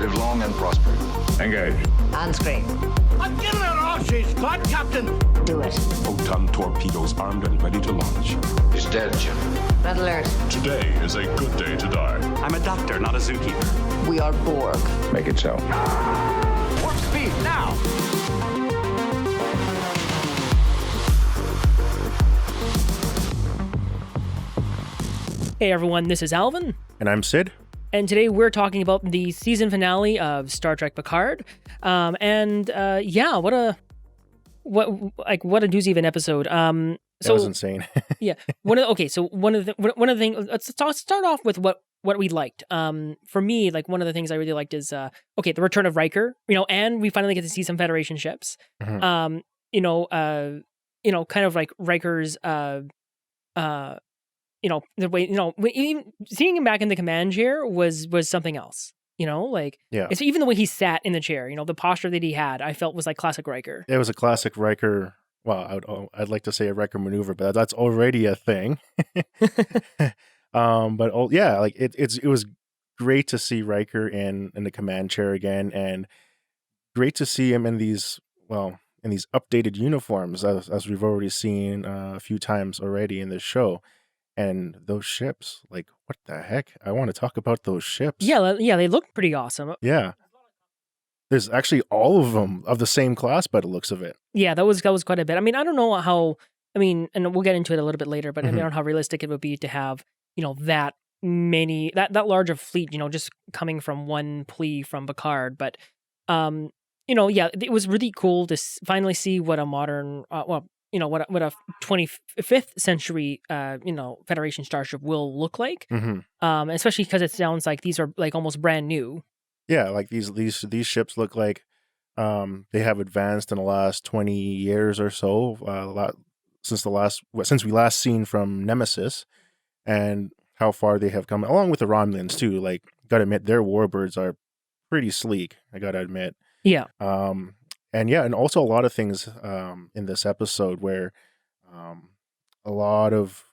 Live long and prosper. Engage. On screen. I'm giving it all she's got, Captain. Do it. Photon torpedoes armed and ready to launch. He's dead, Jim. Red alert. Today is a good day to die. I'm a doctor, not a zookeeper. We are Borg. Make it so. Warp speed, now. Hey everyone, this is Alvin. And I'm Sid. And today we're talking about the season finale of Star Trek Picard. What a doozy of an episode. That was insane. Yeah. One of the things. Let's start off with what we liked. For me, like one of the things I really liked is the return of Riker. And we finally get to see some Federation ships. Mhm. Kind of like Riker's the way, even seeing him back in the command chair was something else, Yeah. It's even the way he sat in the chair, the posture that he had, I felt was like classic Riker. It was a classic Riker. Well, I'd like to say a Riker maneuver, but that's already a thing. It was great to see Riker in the command chair again, and great to see him in these updated uniforms, as we've already seen a few times already in this show. And those ships, like, what the heck? I want to talk about those ships. Yeah, they look pretty awesome. Yeah. There's actually all of them of the same class by the looks of it. Yeah, that was quite a bit. I mean, I don't know and we'll get into it a little bit later, but I don't know how realistic it would be to have, that large of fleet, just coming from one plea from Picard. But, it was really cool to finally see what a modern, what a 25th century, Federation starship will look like. Mm-hmm. Especially because it sounds like these are like almost brand new. Yeah, like these ships look like they have advanced in the last 20 years or so, since we last seen from Nemesis, and how far they have come, along with the Romulans too. Like, gotta admit, their warbirds are pretty sleek. I gotta admit. Yeah. And also a lot of things in this episode where a lot of,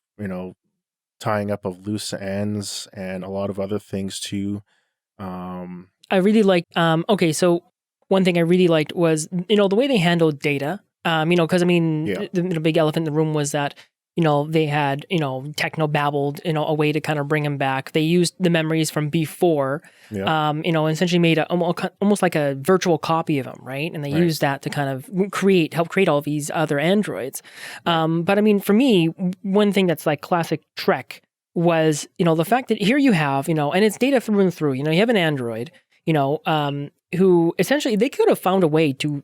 tying up of loose ends and a lot of other things too. I really liked, so one thing I really liked was, the way they handled data, because the big elephant in the room was that, they had, techno-babbled, a way to kind of bring him back. They used the memories from before, and essentially made almost like a virtual copy of him, right? And they used that to kind of help create all these other androids. But for me, one thing that's like classic Trek was, the fact that here you have, and it's data through and through, you have an android, who essentially they could have found a way to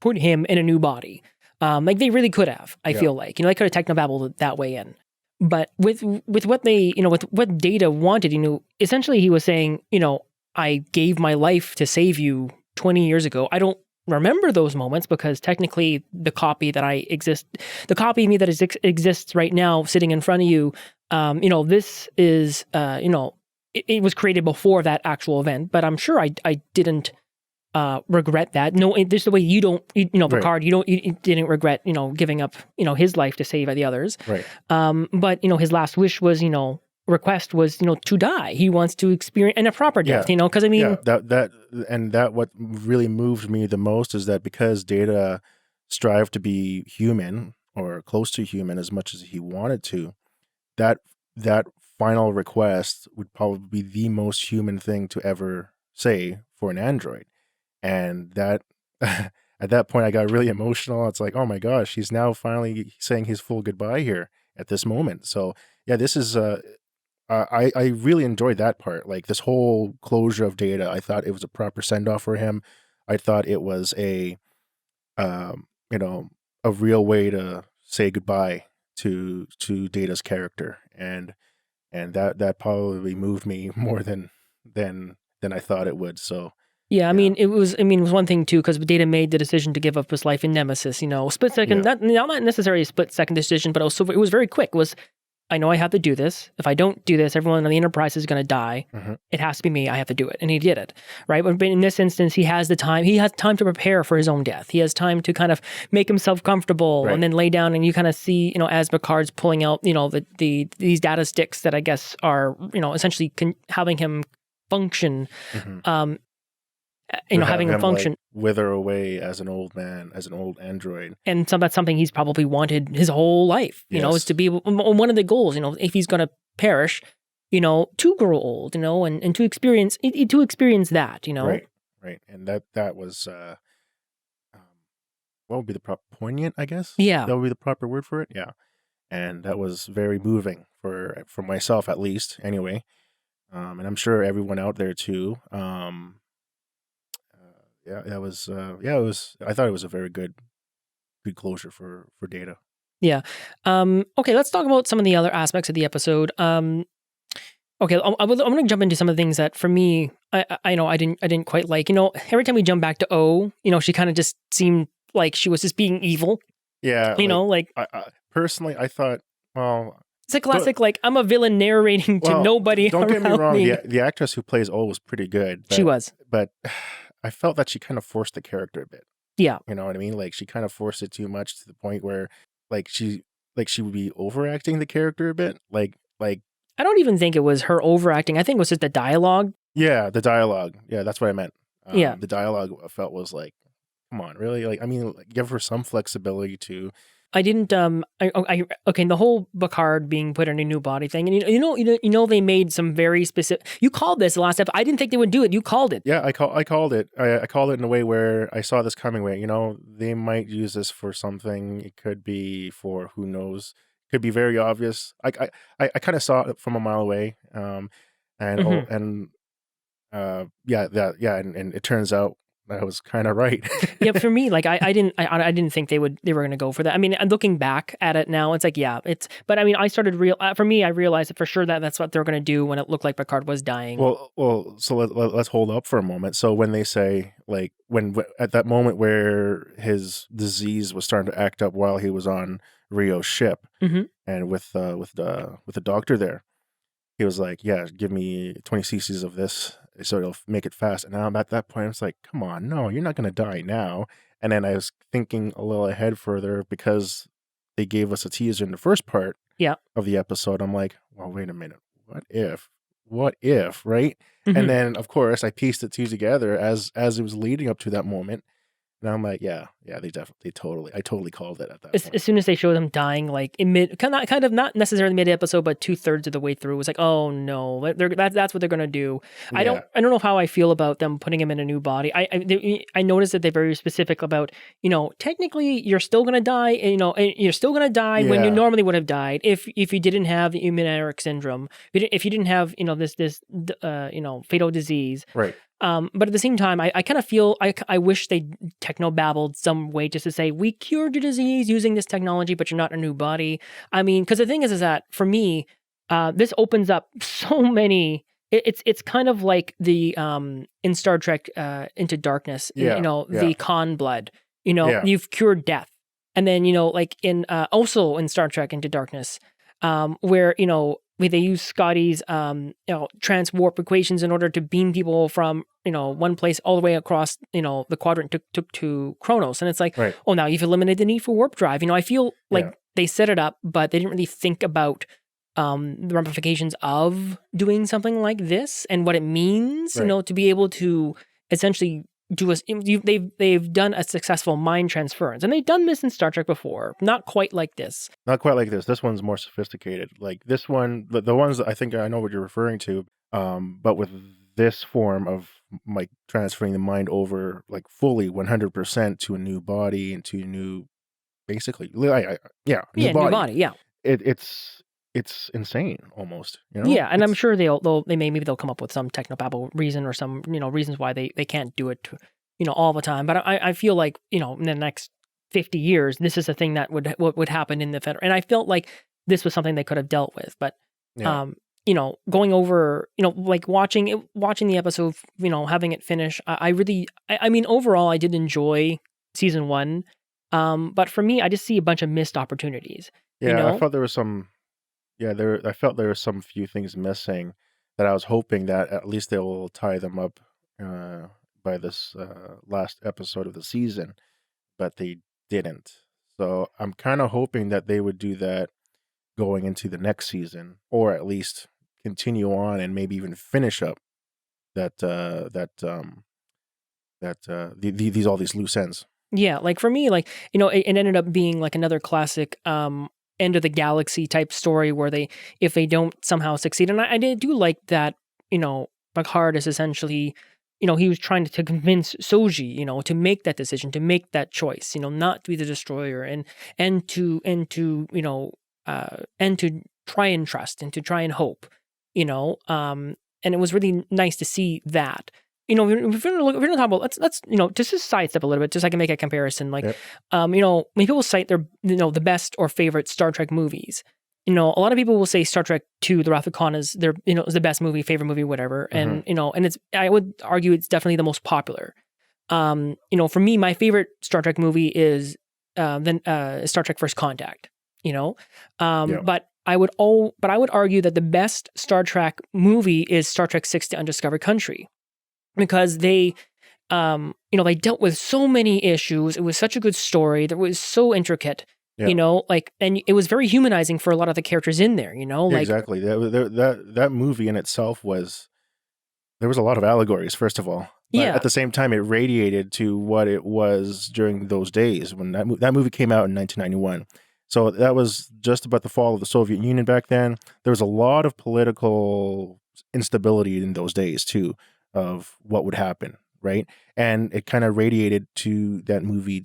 put him in a new body. Like they really could have, I feel like, they could have technobabbled that way in. But with what they, with what Data wanted, essentially he was saying, I gave my life to save you 20 years ago. I don't remember those moments because technically the copy of me that exists right now sitting in front of you, this is, it was created before that actual event, but I'm sure I didn't regret that. No, this is the way you don't, Picard, you didn't regret, giving up, his life to save the others. Right. But, his last wish was, request was, to die. He wants to experience a proper death, because that what really moved me the most is that because Data strived to be human or close to human as much as he wanted to, that final request would probably be the most human thing to ever say for an android. And that at that point, I got really emotional. It's like, oh my gosh, he's now finally saying his full goodbye here at this moment. So yeah, this is I really enjoyed that part. Like this whole closure of Data, I thought it was a proper send off for him. I thought it was a real way to say goodbye to Data's character, and that probably moved me more than I thought it would. So. Yeah, it was one thing too, because Data made the decision to give up his life in Nemesis, split second, not necessarily a split second decision, but also it was very quick. It was, I know I have to do this. If I don't do this, everyone on the Enterprise is going to die. Mm-hmm. It has to be me. I have to do it. And he did it, right? But in this instance, he has time to prepare for his own death. He has time to kind of make himself comfortable and then lay down, and you kind of see, as Picard's pulling out, these data sticks that I guess are, essentially having him function. Mm-hmm. having him function, wither away as an old man, as an old android. And that's something he's probably wanted his whole life, is to be one of the goals, if he's going to perish, to grow old, and to experience that, Right. And that was, what would be the poignant, I guess? Yeah. That would be the proper word for it. Yeah. And that was very moving for myself, at least, anyway. And I'm sure everyone out there too. It was. I thought it was a very good closure for Data. Yeah. Okay, let's talk about some of the other aspects of the episode. Okay, I'm going to jump into some of the things that for me, I didn't quite like. Every time we jump back to O, she kind of just seemed like she was just being evil. Yeah. I personally, I thought, well, it's a classic, I'm a villain narrating to nobody. Don't get me wrong. Me. The actress who plays O was pretty good. She was. But I felt that she kind of forced the character a bit. Yeah. You know what I mean? She kind of forced it too much to the point where, she would be overacting the character a bit. I don't even think it was her overacting. I think it was just the dialogue. Yeah, the dialogue. Yeah, that's what I meant. Yeah. The dialogue I felt was come on, really? Give her some flexibility to... I didn't. Okay. The whole Picard being put in a new body thing, and they made some very specific. You called this the last episode. I didn't think they would do it. You called it. Yeah, I called it. I called it in a way where I saw this coming. Where they might use this for something. It could be for who knows. Could be very obvious. I kind of saw it from a mile away. And it turns out I was kind of right. Yeah, for me, I didn't think they were going to go for that. I mean, looking back at it now, it's but I mean, I realized that for sure that's what they're going to do when it looked like Picard was dying. Well, so let's hold up for a moment. So when they say when at that moment where his disease was starting to act up while he was on Rio's ship, and with the doctor there, he was like, "Yeah, give me 20 cc's of this." So it'll make it fast. And now at that point, I was like, come on, no, you're not going to die now. And then I was thinking a little ahead further because they gave us a teaser in the first part of the episode. I'm like, well, wait a minute. What if, right? Mm-hmm. And then, of course, I pieced the two together as it was leading up to that moment. And I'm like, I totally called it at that point. As soon as they showed him dying, in mid, kind of not necessarily mid episode, but 2/3 of the way through, it was like, oh no, that's what they're gonna do. Yeah. I don't know how I feel about them putting him in a new body. I noticed that they're very specific about, technically you're still gonna die, and you're still gonna die when you normally would have died if you didn't have the Immuneric syndrome, if you didn't have this fatal disease, right. But at the same time, I kind of feel I wish they techno-babbled some way just to say, we cured your disease using this technology, but you're not in a new body. I mean, because the thing is that for me, this opens up so many. It's kind of like the in Star Trek Into Darkness, the Khan blood. You've cured death, and then in also in Star Trek Into Darkness, where they use Scotty's transwarp equations in order to beam people from one place all the way across the quadrant to Kronos, and it's like, right. Oh, now you've eliminated the need for warp drive. I feel like they set it up, but they didn't really think about the ramifications of doing something like this and what it means, right. To be able to essentially they've done a successful mind transference, and they've done this in Star Trek before. Not quite like this. This one's more sophisticated. Like this one, the ones I think I know what you're referring to. But with this form of transferring the mind over fully 100% to a new body and to a new, basically, new body. Yeah. It's insane almost. Yeah, and I'm sure they'll come up with some technobabble reason or some reasons why they can't do it all the time. But I feel like in the next 50 years this is a thing that would happen in the Federation, and I felt like this was something they could have dealt with. But going over watching the episode, having it finish, I mean overall I did enjoy season 1, but for me I just see a bunch of missed opportunities. I thought there was some. I felt there were some few things missing that I was hoping that at least they will tie them up by this last episode of the season, but they didn't. So I'm kind of hoping that they would do that going into the next season, or at least continue on and maybe even finish up that these all these loose ends. Yeah, like for me, like, it ended up being like another classic end of the galaxy type story where if they don't somehow succeed, and I do like that, Picard is essentially, he was trying to convince Soji, to make that decision, to make that choice, not to be the destroyer, and to try and trust and to try and hope, and it was really nice to see that. If we're gonna talk about, let's just sidestep a little bit, just so I can make a comparison. Like, Yep. When people cite their, the best or favorite Star Trek movies, a lot of people will say Star Trek 2, The Wrath of Khan is their, is the best movie, favorite movie, whatever. And, and I would argue it's definitely the most popular. For me, my favorite Star Trek movie is Star Trek First Contact, but I would argue that the best Star Trek movie is Star Trek 6: The Undiscovered Country, because they dealt with so many issues. It was such a good story that was so intricate. Yeah. And it was very humanizing for a lot of the characters in there, Exactly. That movie in itself there was a lot of allegories, first of all. But at the same time, it radiated to what it was during those days when that movie came out in 1991. So that was just about the fall of the Soviet Union back then. There was a lot of political instability in those days too, of what would happen, right? And it kind of radiated to that movie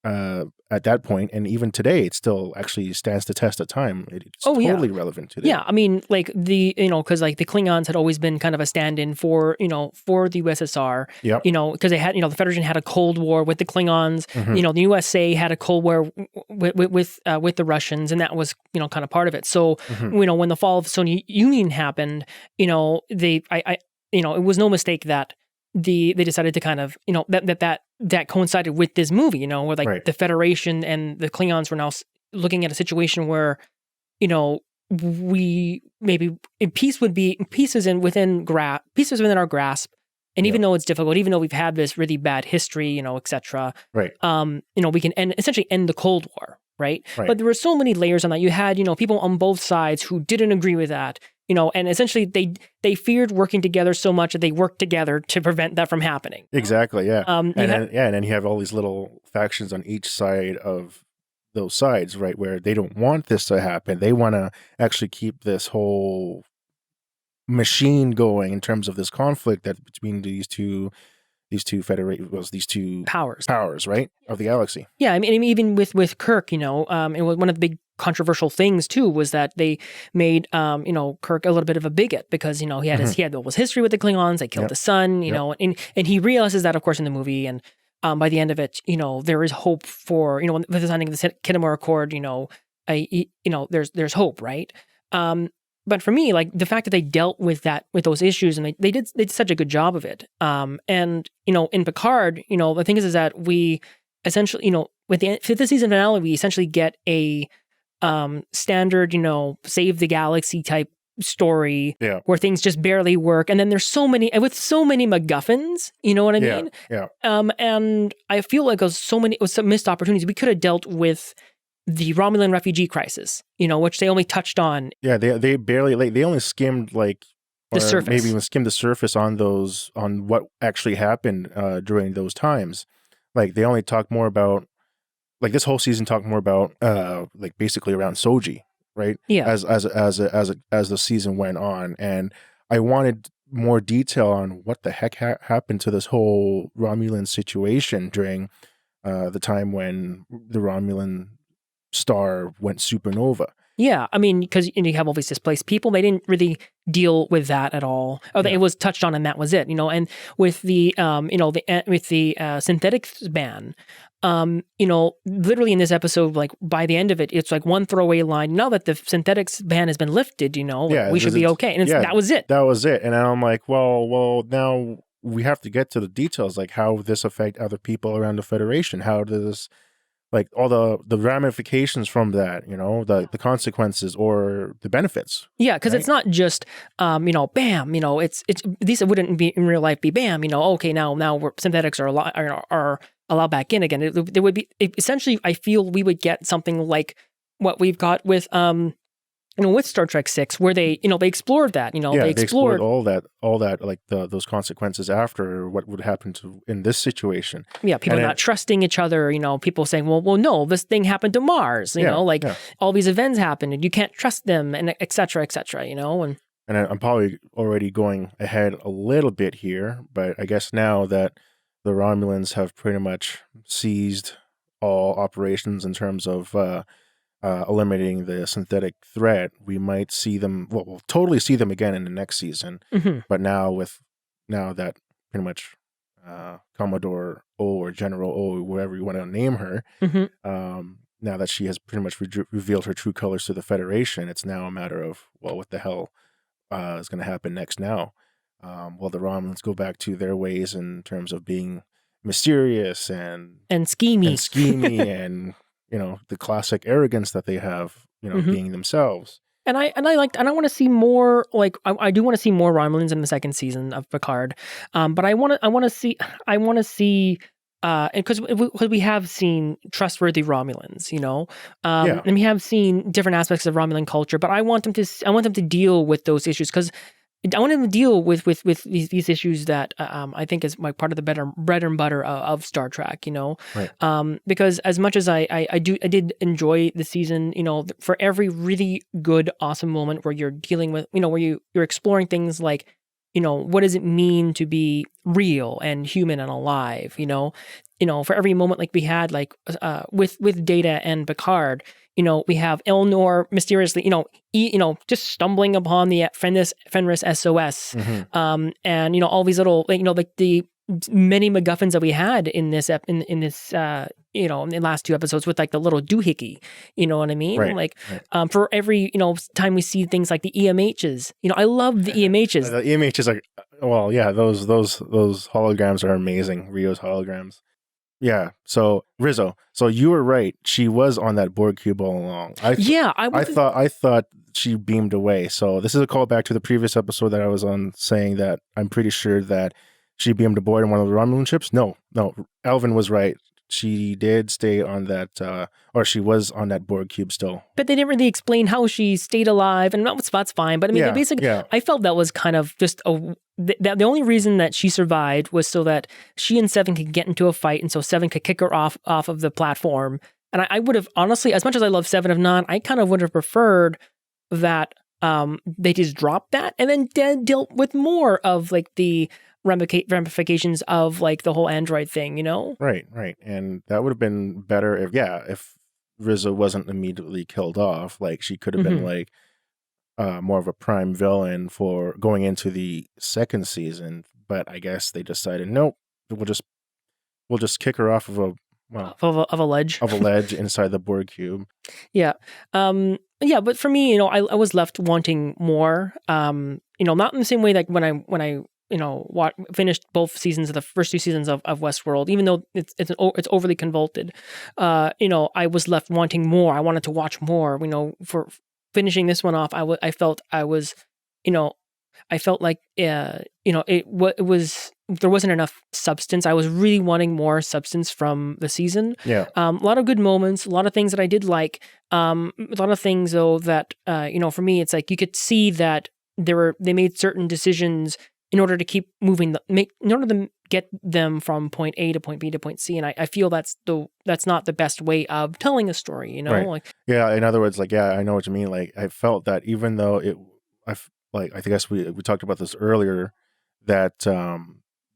at that point, and even today, it still actually stands the test of time. It's totally relevant today. Yeah, I mean, like because like the Klingons had always been kind of a stand-in for the USSR. Yep. Because they had, the Federation had a Cold War with the Klingons. The USA had a Cold War with the Russians, and that was kind of part of it. So when the fall of the Soviet Union happened, it was no mistake that they decided to kind of that coincided with this movie, where like the Federation and the Klingons were now looking at a situation where we maybe peace would be pieces within our grasp, and even though it's difficult, even though we've had this really bad history, etc. Right. We can essentially end the Cold War. Right. But there were so many layers on that. You had people on both sides who didn't agree with that. And essentially they feared working together so much that they worked together to prevent that from happening. Exactly, yeah. And then you have all these little factions on each side of those sides, right, where they don't want this to happen. They want to actually keep this whole machine going in terms of this conflict that between these two powers, right, of the galaxy. Yeah, I mean, even with Kirk, it was one of the big controversial things too was that they made Kirk a little bit of a bigot because he had all his history with the Klingons. They killed his son, and he realizes that, of course, in the movie. And by the end of it, there is hope for with the signing of the Khitomer Accord. There's hope, right? But for me, like the fact that they dealt with those issues, and they did such a good job of it. And in Picard, the thing is that we essentially, with the fifth season finale, we essentially get a standard, save the galaxy type story where things just barely work. And then there's so many MacGuffins, you know what I mean? Yeah. And I feel like it was some missed opportunities. We could have dealt with the Romulan refugee crisis, which they only touched on. Yeah, they barely, they only skimmed the surface. Maybe even skimmed the surface on what actually happened during those times. Like they only talk more about, like this whole season talked more about like basically around Soji, right? Yeah. As the season went on, and I wanted more detail on what the heck happened to this whole Romulan situation during the time when the Romulan star went supernova. Yeah, I mean, because you have all these displaced people, they didn't really deal with that at all. It was touched on, and that was it. And with the synthetics ban, literally in this episode, like by the end of it, it's like one throwaway line. Now that the synthetics ban has been lifted, we should be okay. And that was it. That was it. And I'm like, well, now we have to get to the details, like how this affect other people around the Federation. How does like all the ramifications from that, the consequences or the benefits. Yeah, because it's not just, bam, it's these wouldn't be in real life be bam, okay, now synthetics are allowed back in again. There would be essentially, I feel we would get something like what we've got with with Star Trek 6, where they explored that, they explored all that, like those consequences after what would happen in this situation. Yeah, people not trusting each other, people saying, well, no, this thing happened to Mars, all these events happened and you can't trust them, and et cetera, and I'm probably already going ahead a little bit here, but I guess now that the Romulans have pretty much seized all operations in terms of eliminating the synthetic threat, we might see them. Well, we'll totally see them again in the next season. But now that pretty much Commodore O or General O, whatever you want to name her, now that she has pretty much revealed her true colors to the Federation, it's now a matter of, well, what the hell is going to happen next now? Will the Romulans go back to their ways in terms of being mysterious and schemy and the classic arrogance that they have, being themselves. And I want to see more. Like I do want to see more Romulans in the second season of Picard. But I want to see because we have seen trustworthy Romulans, and we have seen different aspects of Romulan culture. But I want them to deal with those issues, because I want them to deal with these issues that I think is part of the bread and butter of Star Trek, Right. Because as much as I did enjoy the season, for every really good, awesome moment where you're dealing with, where you're exploring things like, what does it mean to be real and human and alive, for every moment like we had, like with Data and Picard, we have Elnor mysteriously, just stumbling upon the Fenris SOS, and all these little, like the many MacGuffins that we had in this in the last two episodes, with like the little doohickey, you know what I mean? Right, like, for every time we see things like the EMHs, I love the EMHs. The EMHs are, well, yeah, those holograms are amazing. Rio's holograms. Yeah. So Rizzo, so you were right. She was on that Borg cube all along. I thought she beamed away. So this is a callback to the previous episode that I was on, saying that I'm pretty sure that she beamed aboard in one of the Romulan ships. No, Alvin was right. She did stay on that, or she was on that Borg cube still. But they didn't really explain how she stayed alive, and that's fine. But I mean, basically, I felt that was kind of just the only reason that she survived was so that she and Seven could get into a fight, and so Seven could kick her off of the platform. And I would have, honestly, as much as I love Seven of Nine, I kind of would have preferred that they just dropped that and then dealt with more of like the ramifications of like the whole android thing, Right. And that would have been better if Rizzo wasn't immediately killed off. Like, she could have been like more of a prime villain for going into the second season. But I guess they decided, nope, we'll just kick her off of a ledge inside the Borg cube. Yeah. But for me, I was left wanting more. Not in the same way like when I finished both seasons of the first two seasons of Westworld, even though it's overly convoluted. I was left wanting more. I wanted to watch more. For finishing this one off, I felt like it was, there wasn't enough substance. I was really wanting more substance from the season. Yeah. A lot of good moments, a lot of things that I did like. A lot of things though that for me, it's like you could see that they made certain decisions in order to keep moving, in order to get them from point A to point B to point C, and I feel that's not the best way of telling a story, Right. Like, yeah, in other words, like, I know what you mean. Like, I felt that even though I guess we talked about this earlier, that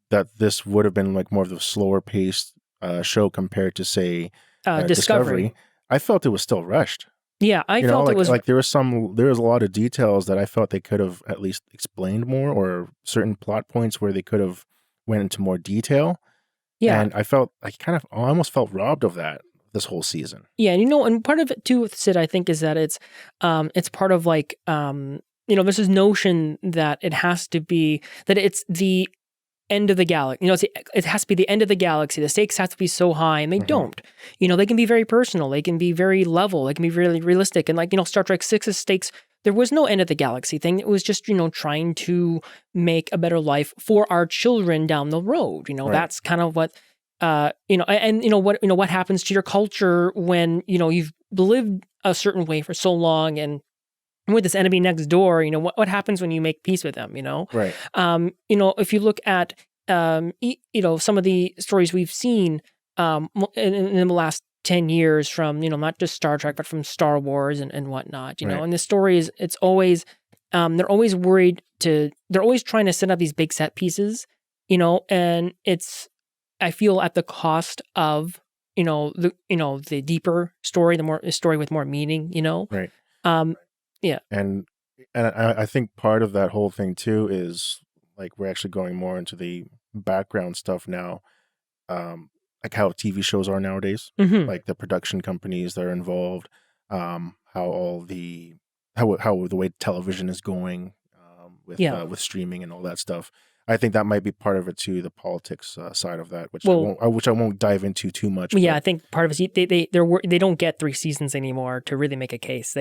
that this would have been like more of the slower paced show compared to, say, Discovery. I felt it was still rushed. Yeah, I felt it was like there was a lot of details that I felt they could have at least explained more, or certain plot points where they could have went into more detail. Yeah, and I felt I almost felt robbed of that this whole season. Yeah, and part of it too, Sid, I think, is that it's part of like there's this notion that it has to be that it's the end of the galaxy. It has to be the end of the galaxy. The stakes have to be so high, and they don't. They can be very personal. They can be very level. They can be really realistic. And like, Star Trek 6's stakes, there was no end of the galaxy thing. It was just, trying to make a better life for our children down the road. Right. That's kind of what, what happens to your culture when, you've lived a certain way for so long, and with this enemy next door, what happens when you make peace with them, Right. If you look at, some of the stories we've seen in the last 10 years from, not just Star Trek, but from Star Wars and whatnot, Right. and the stories, it's always, they're always they're always trying to set up these big set pieces, and it's, I feel at the cost of, the deeper story, the story with more meaning, Right. Yeah. And I think part of that whole thing too is like we're actually going more into the background stuff now, like how TV shows are nowadays, like the production companies that are involved, how the way television is going with streaming and all that stuff. I think that might be part of it too, the politics side of that, which I won't dive into too much. Yeah, I think part of it is they don't get 3 seasons anymore to really make a case.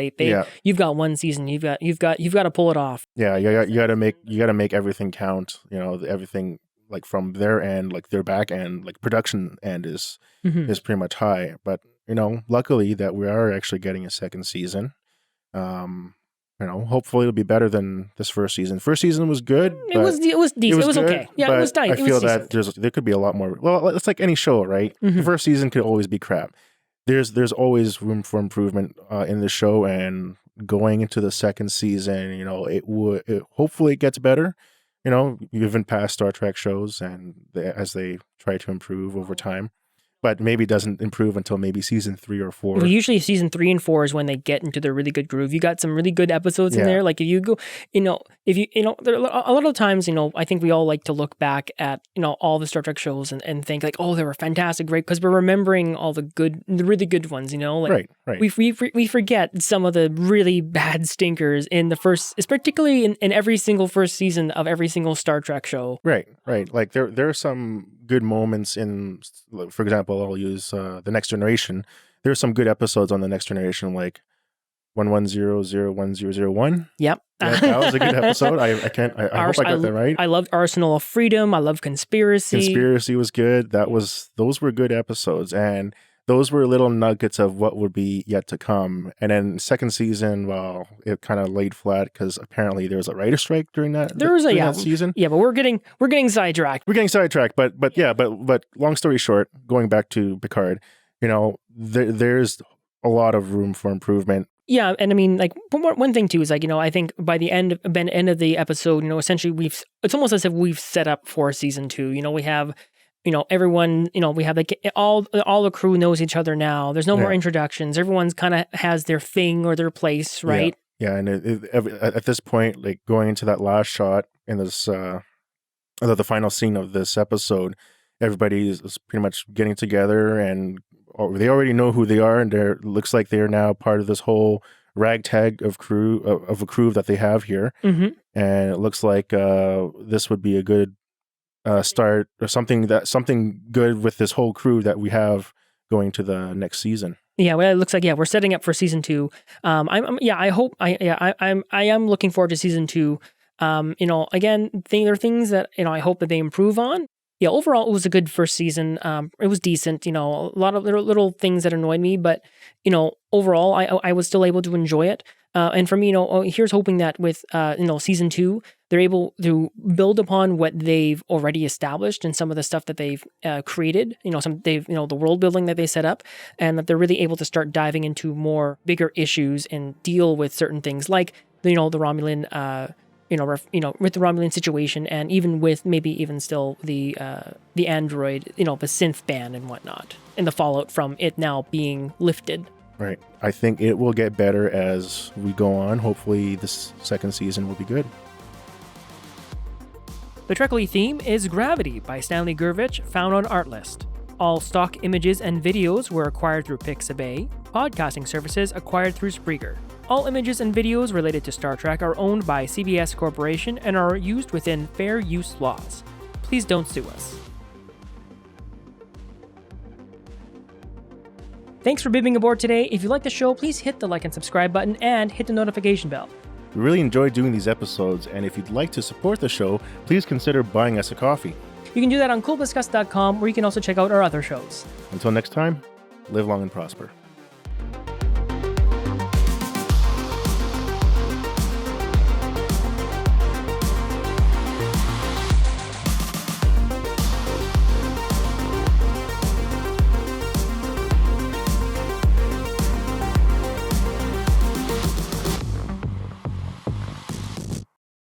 You've got 1 season, you've got to pull it off. Yeah, you got to make everything count. Everything like from their end, like their back end, like production end is pretty much high. But luckily that we are actually getting a second season. Hopefully it'll be better than this first season. First season was good. It was decent. It was okay. Yeah, it was nice. I feel that there could be a lot more. Well, it's like any show, right? The first season could always be crap. There's always room for improvement in the show, and going into the second season, hopefully it gets better. Even past Star Trek shows, and as they try to improve over time. But maybe it doesn't improve until maybe season 3 or 4. Well, usually season 3 and 4 is when they get into their really good groove. You got some really good episodes in there. Like if you go, there are a lot of times, I think we all like to look back at, all the Star Trek shows and think like, oh, they were fantastic, great, because we're remembering all the really good ones, Like, right. We forget some of the really bad stinkers in the first, particularly in every single first season of every single Star Trek show. Right. Like there are some good moments in, for example, I'll use the Next Generation. There's some good episodes on the Next Generation, like 11001001. Yep. That was a good episode. I hope I got that right. I loved Arsenal of Freedom. I love Conspiracy. Conspiracy was good. Those were good episodes, and those were little nuggets of what would be yet to come. And then second season, well, it kind of laid flat because apparently there was a writer strike during that. That season. Yeah, but we're getting sidetracked. We're getting sidetracked, but long story short, going back to Picard, there's a lot of room for improvement. Yeah, and I mean, like one thing too is like I think by the end of the episode, essentially it's almost as if we've set up for season 2. We have. Everyone, we have like all the crew knows each other now. There's no more introductions. Everyone's kind of has their thing or their place, right? Yeah, and at this point, like going into that last shot in this, the final scene of this episode, everybody is pretty much getting together, and they already know who they are, and looks like they're now part of this whole ragtag of a crew that they have here, and it looks like this would be a good start or something good with this whole crew that we have going to the next season. Yeah, well, it looks like we're setting up for season 2. I am looking forward to season 2. Again, there are things that I hope that they improve on. Yeah, overall it was a good first season. It was decent. A lot of little things that annoyed me, but overall I was still able to enjoy it. And for me, here's hoping that with season 2, they're able to build upon what they've already established and some of the stuff that they've created. The world building that they set up, and that they're really able to start diving into more bigger issues and deal with certain things like the Romulan, with the Romulan situation, and even with maybe even still the android, the synth ban and whatnot, and the fallout from it now being lifted. Right. I think it will get better as we go on. Hopefully this second season will be good. The Trekily theme is Gravity by Stanley Gurvich, found on Artlist. All stock images and videos were acquired through Pixabay. Podcasting services acquired through Spreaker. All images and videos related to Star Trek are owned by CBS Corporation and are used within fair use laws. Please don't sue us. Thanks for bibbing aboard today. If you like the show, please hit the like and subscribe button and hit the notification bell. We really enjoy doing these episodes, and if you'd like to support the show, please consider buying us a coffee. You can do that on coolbiscuits.com, where you can also check out our other shows. Until next time, live long and prosper.